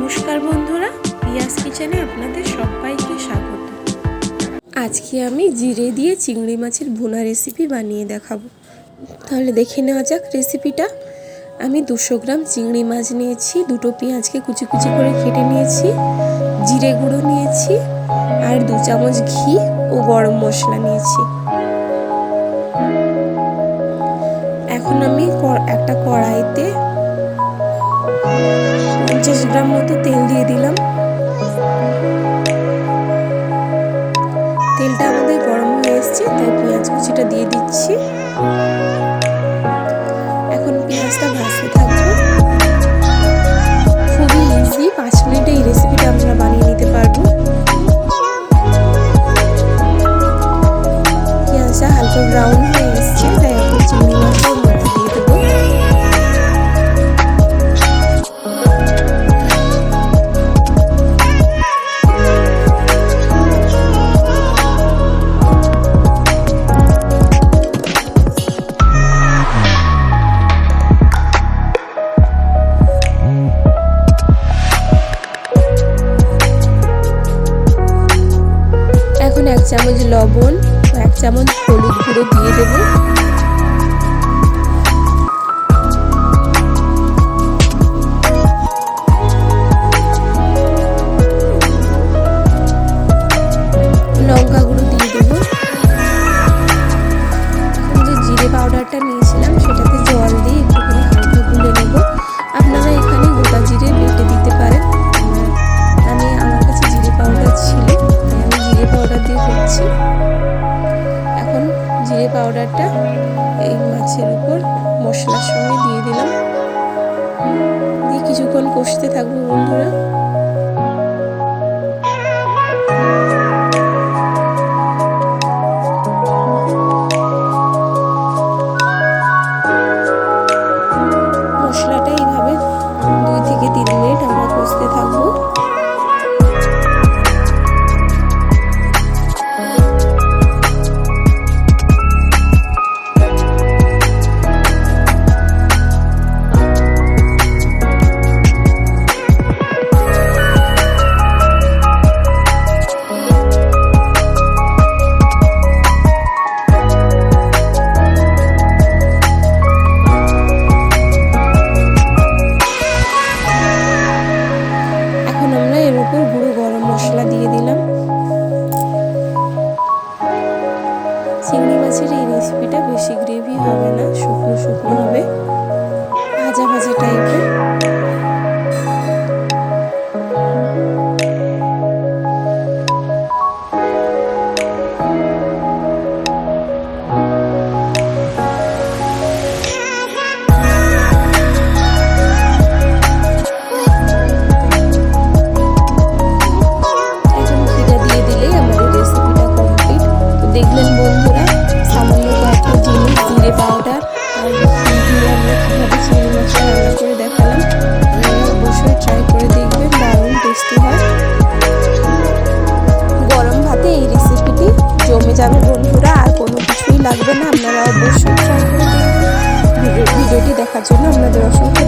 নমস্কার বন্ধুরা, পিয়াস কিচেনে আপনাদের সবাইকে স্বাগত। আজকে আমি জিরে দিয়ে চিংড়ি মাছের ভুনা রেসিপি বানিয়ে দেখাবো। তাহলে দেখে নেওয়া যাক রেসিপিটা। আমি 200 গ্রাম চিংড়ি মাছ নিয়েছি, দুটো পেঁয়াজকে কুচি কুচি করে কেটে নিয়েছি, জিরে গুঁড়ো নিয়েছি আর 2 চামচ ঘি ও গরম মশলা নিয়েছি। এখন আমি একটা কড়াইতে 50 গ্রাম মতো তেল দিয়ে দিলাম। তেলটা আমাদের গরম হয়ে এসেছে, তাই পেঁয়াজ কুচিটা দিয়ে দিচ্ছি। এখন পেঁয়াজটা ভাজতে থাকবো। খুবই ইজি, 5 মিনিটে এই রেসিপিটা আমরা বানিয়ে নিতে পারবো। পেঁয়াজটা হালকা ব্রাউন হয়ে এসেছে, তাই এখন চিংড়ি মাছটা মধ্যে দিয়ে দেবো। এখন 1 চামচ লবণ, 1 চামচ হলুদ গুঁড়ো দিয়ে দেব। লঙ্কা গুঁড়ো দিয়ে দেব। এখন যে জিরে পাউডারটা নিয়েছিলাম সেটাতে জল দিয়ে একটুখানি হালকা গুলে নেব। আপনারা এখানে গোটা জিরে বেটে দিতে পারেন। আমার কাছে জিরে পাউডার ছিল, তাই আমি জিরে পাউডার দিয়ে করছি। এখন জিরে পাউডারটা এই মাছের উপর মশলার সঙ্গে দিয়ে দিলাম, দিয়ে কিছুক্ষণ কষতে থাকবো বন্ধুরা। মশলাটা এইভাবে 2 থেকে 3 মিনিট আমরা কষতে থাকবো। এর উপর গুঁড়ো গরম মশলা দিয়ে দিলাম। চিংড়ি মাছের এই রেসিপিটা বেশি গ্রেভি হবে না, শুকনো শুকনো হবে, ভাজা ভাজা টাইপের। দেখলেন বন্ধুরা, সামান্য কয়েকটা জিনিস, জিরে পাউডার আর ঘি দিয়ে আমরা কীভাবে চিংড়ি মাছটা রান্না করে দেখালাম। আপনারা অবশ্যই ট্রাই করে দেখবেন, দারুণ টেস্টি হয়। গরম ভাতে এই রেসিপিটি জমে যাবে বন্ধুরা, আর কোনো কিছুই লাগবে না। আপনারা অবশ্যই ট্রাই করে দেখবেন। ভিডিওটি দেখার জন্য আপনাদের অসংখ্য